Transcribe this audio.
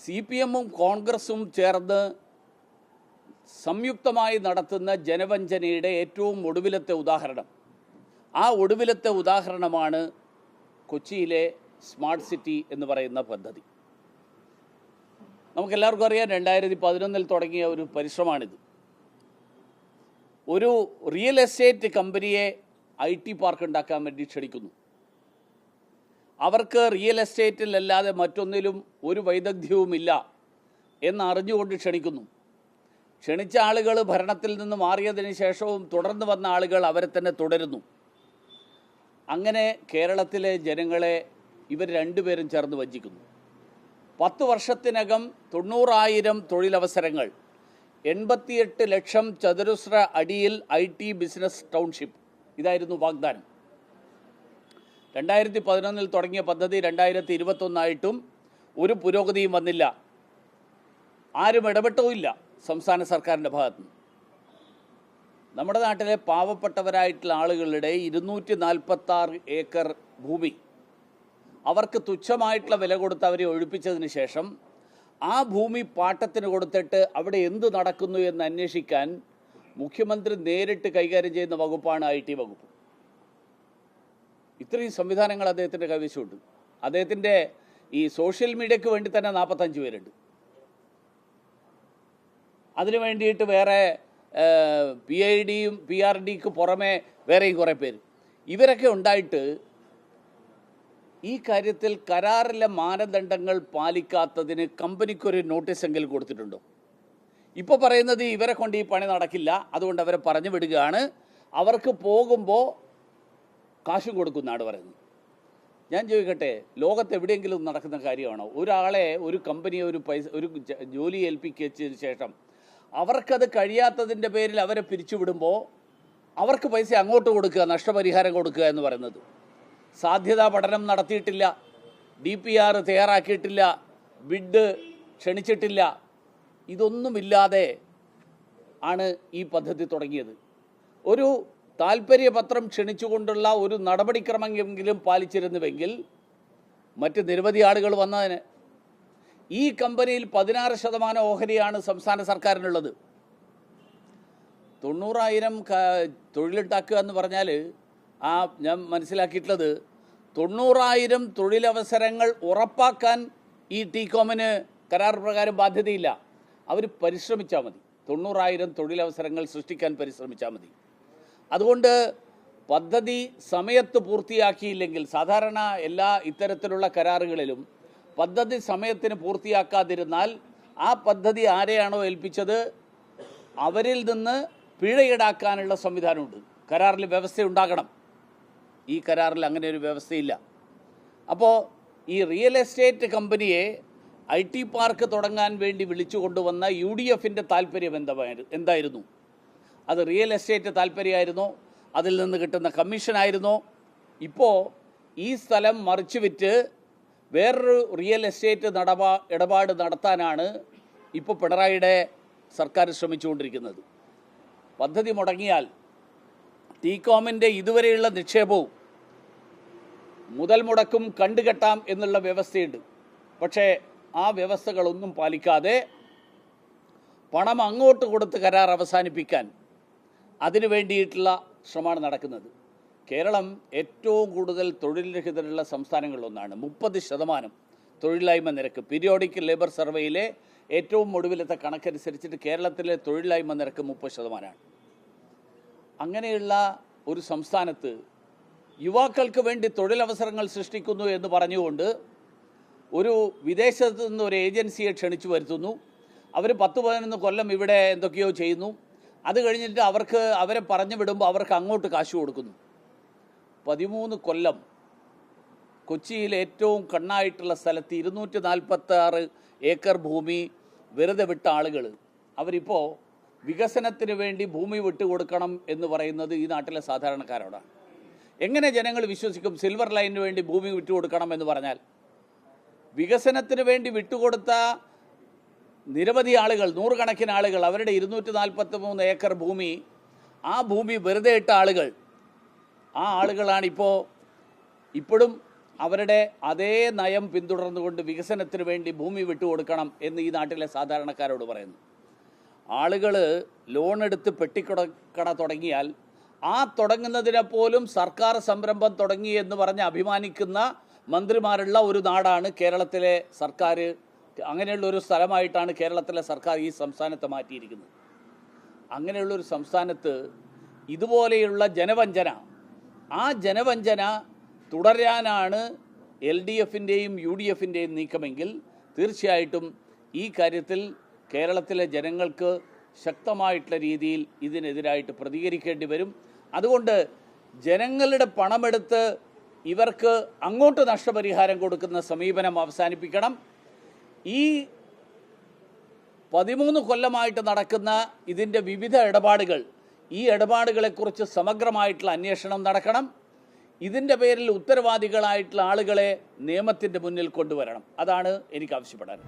CPM-ഉം കോൺഗ്രസും ചേർന്ന് സംയുക്തമായി നടത്തുന്ന ജനവഞ്ചനയുടെ ഏറ്റവും ഒടുവിലത്തെ ഉദാഹരണം. ആ ഒടുവിലത്തെ ഉദാഹരണമാണ് കൊച്ചിയിലെ സ്മാർട്ട് സിറ്റി എന്ന് പറയുന്ന പദ്ധതി. നമുക്കെല്ലാവർക്കും അറിയാം, 2011 തുടങ്ങിയ ഒരു പരിശ്രമമാണിത്. ഒരു റിയൽ എസ്റ്റേറ്റ് കമ്പനിയെ IT പാർക്ക് ഉണ്ടാക്കാൻ വേണ്ടി ക്ഷണിക്കുന്നു. അവർക്ക് റിയൽ എസ്റ്റേറ്റിലല്ലാതെ മറ്റൊന്നിലും ഒരു വൈദഗ്ധ്യവുമില്ല എന്നറിഞ്ഞുകൊണ്ട് ക്ഷണിക്കുന്നു. ക്ഷണിച്ച ആളുകൾ ഭരണത്തിൽ നിന്ന് മാറിയതിന് ശേഷവും തുടർന്ന് വന്ന ആളുകൾ അവരെ തന്നെ തുടരുന്നു. അങ്ങനെ കേരളത്തിലെ ജനങ്ങളെ ഇവർ രണ്ടുപേരും ചേർന്ന് വഞ്ചിക്കുന്നു. 10 വർഷത്തിനകം 90,000 തൊഴിലവസരങ്ങൾ, 88 ലക്ഷം ചതുരശ്ര അടിയിൽ IT ബിസിനസ് ടൗൺഷിപ്പ്, ഇതായിരുന്നു വാഗ്ദാനം. 2011 തുടങ്ങിയ പദ്ധതി 2021 ആയിട്ടും ഒരു പുരോഗതിയും വന്നില്ല. ആരും ഇടപെട്ടുമില്ല സംസ്ഥാന സർക്കാരിൻ്റെ ഭാഗത്തുനിന്ന്. നമ്മുടെ നാട്ടിലെ പാവപ്പെട്ടവരായിട്ടുള്ള ആളുകളുടെ 246 ഏക്കർ ഭൂമി അവർക്ക് തുച്ഛമായിട്ടുള്ള വില കൊടുത്ത് അവരെ ഒഴിപ്പിച്ചതിന് ശേഷം ആ ഭൂമി പാട്ടത്തിന് കൊടുത്തിട്ട് അവിടെ എന്ത് നടക്കുന്നു എന്ന് അന്വേഷിക്കാൻ മുഖ്യമന്ത്രി നേരിട്ട് കൈകാര്യം ചെയ്യുന്ന വകുപ്പാണ് IT വകുപ്പ്. ഇത്രയും സംവിധാനങ്ങൾ അദ്ദേഹത്തിൻ്റെ കൈവശമുണ്ട്. അദ്ദേഹത്തിൻ്റെ ഈ സോഷ്യൽ മീഡിയയ്ക്ക് വേണ്ടി തന്നെ 45 പേരുണ്ട്. അതിനു വേണ്ടിയിട്ട് വേറെ PIDയും PRDക്ക് പുറമെ വേറെയും കുറേ പേര്. ഇവരൊക്കെ ഉണ്ടായിട്ട് ഈ കാര്യത്തിൽ കരാറിലെ മാനദണ്ഡങ്ങൾ പാലിക്കാത്തതിന് കമ്പനിക്കൊരു നോട്ടീസെങ്കിലും കൊടുത്തിട്ടുണ്ടോ? ഇപ്പോൾ പറയുന്നത് ഇവരെ കൊണ്ട് ഈ പണി നടക്കില്ല, അതുകൊണ്ട് അവരെ പറഞ്ഞു വിടുകയാണ്, അവർക്ക് പോകുമ്പോൾ കാശും കൊടുക്കുന്നാണ് പറയുന്നത്. ഞാൻ ചോദിക്കട്ടെ, ലോകത്ത് എവിടെയെങ്കിലും നടക്കുന്ന കാര്യമാണോ? ഒരാളെ ഒരു കമ്പനി ഒരു ജോലി ഏൽപ്പിച്ചതിന് ശേഷം അവർക്കത് കഴിയാത്തതിൻ്റെ പേരിൽ അവരെ പിരിച്ചുവിടുമ്പോൾ അവർക്ക് പൈസ അങ്ങോട്ട് കൊടുക്കുക, നഷ്ടപരിഹാരം കൊടുക്കുക എന്ന് പറയുന്നത്. സാധ്യതാ പഠനം നടത്തിയിട്ടില്ല, DPR തയ്യാറാക്കിയിട്ടില്ല, ബിഡ് ക്ഷണിച്ചിട്ടില്ല, ഇതൊന്നുമില്ലാതെ ആണ് ഈ പദ്ധതി തുടങ്ങിയത്. ഒരു താൽപ്പര്യപത്രം ക്ഷണിച്ചുകൊണ്ടുള്ള ഒരു നടപടിക്രമമെങ്കിലും പാലിച്ചിരുന്നുവെങ്കിൽ മറ്റ് നിരവധി ആളുകൾ വന്നതിന്. ഈ കമ്പനിയിൽ 16% ഓഹരിയാണ് സംസ്ഥാന സർക്കാരിനുള്ളത്. 90,000 തൊഴിലുണ്ടാക്കുക എന്ന് പറഞ്ഞാൽ ഞാൻ മനസ്സിലാക്കിയിട്ടുള്ളത് 90,000 തൊഴിലവസരങ്ങൾ ഉറപ്പാക്കാൻ ഈ TCOM-ന് കരാർ പ്രകാരം ബാധ്യതയില്ല. അവർ പരിശ്രമിച്ചാൽ മതി. 90,000 തൊഴിലവസരങ്ങൾ സൃഷ്ടിക്കാൻ പരിശ്രമിച്ചാൽ മതി. അതുകൊണ്ട് പദ്ധതി സമയത്ത് പൂർത്തിയാക്കിയില്ലെങ്കിൽ, സാധാരണ എല്ലാ ഇത്തരത്തിലുള്ള കരാറുകളിലും പദ്ധതി സമയത്തിന് പൂർത്തിയാക്കാതിരുന്നാൽ ആ പദ്ധതി ആരെയാണോ ഏൽപ്പിച്ചത് അവരിൽ നിന്ന് പിഴ ഈടാക്കാനുള്ള സംവിധാനമുണ്ട്. കരാറിൽ വ്യവസ്ഥയുണ്ടാകണം. ഈ കരാറിൽ അങ്ങനെ ഒരു വ്യവസ്ഥയില്ല. അപ്പോൾ ഈ റിയൽ എസ്റ്റേറ്റ് കമ്പനിയെ IT പാർക്ക് തുടങ്ങാൻ വേണ്ടി വിളിച്ചു കൊണ്ടുവന്ന UDF-ൻ്റെ താല്പര്യം എന്തായിരുന്നു? അത് റിയൽ എസ്റ്റേറ്റ് താല്പര്യമായിരുന്നോ? അതിൽ നിന്ന് കിട്ടുന്ന കമ്മീഷനായിരുന്നോ? ഇപ്പോൾ ഈ സ്ഥലം മറിച്ചു വിറ്റ് വേറൊരു റിയൽ എസ്റ്റേറ്റ് ഇടപാട് നടത്താനാണ് ഇപ്പോൾ പിണറായിയുടെ സർക്കാർ ശ്രമിച്ചുകൊണ്ടിരിക്കുന്നത്. പദ്ധതി മുടങ്ങിയാൽ TCOM-ൻ്റെ ഇതുവരെയുള്ള നിക്ഷേപവും മുതൽ മുടക്കും കണ്ടുകെട്ടാം എന്നുള്ള വ്യവസ്ഥയുണ്ട്. പക്ഷേ ആ വ്യവസ്ഥകളൊന്നും പാലിക്കാതെ പണം അങ്ങോട്ട് കൊടുത്ത് കരാർ അവസാനിപ്പിക്കാൻ അതിനു വേണ്ടിയിട്ടുള്ള ശ്രമമാണ് നടക്കുന്നത്. കേരളം ഏറ്റവും കൂടുതൽ തൊഴിൽ രഹിതരുള്ള സംസ്ഥാനങ്ങളിലൊന്നാണ്. 30% തൊഴിലില്ലായ്മ നിരക്ക്. പീരിയോഡിക് ലേബർ സർവേയിലെ ഏറ്റവും ഒടുവിലത്തെ കണക്കനുസരിച്ചിട്ട് കേരളത്തിലെ തൊഴിലില്ലായ്മ നിരക്ക് 30%. അങ്ങനെയുള്ള ഒരു സംസ്ഥാനത്ത് യുവാക്കൾക്ക് വേണ്ടി തൊഴിലവസരങ്ങൾ സൃഷ്ടിക്കുന്നു എന്ന് പറഞ്ഞുകൊണ്ട് ഒരു വിദേശത്ത് നിന്ന് ഒരു ഏജൻസിയെ ക്ഷണിച്ചു വരുത്തുന്നു. അവർ 10-11 കൊല്ലം ഇവിടെ എന്തൊക്കെയോ ചെയ്യുന്നു. അത് കഴിഞ്ഞിട്ട് അവരെ പറഞ്ഞു വിടുമ്പോൾ അവർക്ക് അങ്ങോട്ട് കാശ് കൊടുക്കുന്നു. 13 കൊല്ലം കൊച്ചിയിലെ ഏറ്റവും കണ്ണായിട്ടുള്ള സ്ഥലത്ത് 246 ഏക്കർ ഭൂമി വെറുതെ വിട്ട ആളുകൾ അവരിപ്പോൾ വികസനത്തിന് വേണ്ടി ഭൂമി വിട്ടുകൊടുക്കണം എന്ന് പറയുന്നത് ഈ നാട്ടിലെ സാധാരണക്കാരോടാണ്. എങ്ങനെ ജനങ്ങൾ വിശ്വസിക്കും സിൽവർ ലൈനിന് വേണ്ടി ഭൂമി വിട്ടുകൊടുക്കണം എന്ന് പറഞ്ഞാൽ? വികസനത്തിന് വേണ്ടി വിട്ടുകൊടുത്ത നിരവധി ആളുകൾ, നൂറുകണക്കിന് ആളുകൾ, അവരുടെ 243 ഏക്കർ ഭൂമി, ആ ഭൂമി വെറുതെ ഇട്ട ആളുകൾ, ആ ആളുകളാണ് ഇപ്പോഴും അവരുടെ അതേ നയം പിന്തുടർന്നുകൊണ്ട് വികസനത്തിന് വേണ്ടി ഭൂമി വിട്ടുകൊടുക്കണം എന്ന് ഈ നാട്ടിലെ സാധാരണക്കാരോട് പറയുന്നു. ആളുകൾ ലോൺ എടുത്ത് പെട്ടിക്കട തുടങ്ങിയാൽ ആ തുടങ്ങുന്നതിനെ പോലും സർക്കാർ സംരംഭം തുടങ്ങി എന്ന് പറഞ്ഞ് അഭിമാനിക്കുന്ന മന്ത്രിമാരുള്ള ഒരു നാടാണ് കേരളത്തിലെ സർക്കാർ. അങ്ങനെയുള്ളൊരു സ്ഥലമായിട്ടാണ് കേരളത്തിലെ സർക്കാർ ഈ സംസ്ഥാനത്തെ മാറ്റിയിരിക്കുന്നത്. അങ്ങനെയുള്ളൊരു സംസ്ഥാനത്ത് ഇതുപോലെയുള്ള ജനവഞ്ചന, ആ ജനവഞ്ചന തുടരാനാണ് LDFിൻ്റെയും UDFിൻ്റെയും നീക്കമെങ്കിൽ തീർച്ചയായിട്ടും ഈ കാര്യത്തിൽ കേരളത്തിലെ ജനങ്ങൾക്ക് ശക്തമായിട്ടുള്ള രീതിയിൽ ഇതിനെതിരായിട്ട് പ്രതികരിക്കേണ്ടി വരും. അതുകൊണ്ട് ജനങ്ങളുടെ പണമെടുത്ത് ഇവർക്ക് അങ്ങോട്ട് നഷ്ടപരിഹാരം കൊടുക്കുന്ന സമീപനം അവസാനിപ്പിക്കണം. ഈ 13 കൊല്ലമായിട്ട് നടക്കുന്ന ഇതിൻ്റെ വിവിധ ഇടപാടുകൾ, ഈ ഇടപാടുകളെക്കുറിച്ച് സമഗ്രമായിട്ടുള്ള അന്വേഷണം നടക്കണം. ഇതിൻ്റെ പേരിൽ ഉത്തരവാദികളായിട്ടുള്ള ആളുകളെ നിയമത്തിൻ്റെ മുന്നിൽ കൊണ്ടുവരണം. അതാണ് എനിക്ക് ആവശ്യപ്പെടാൻ.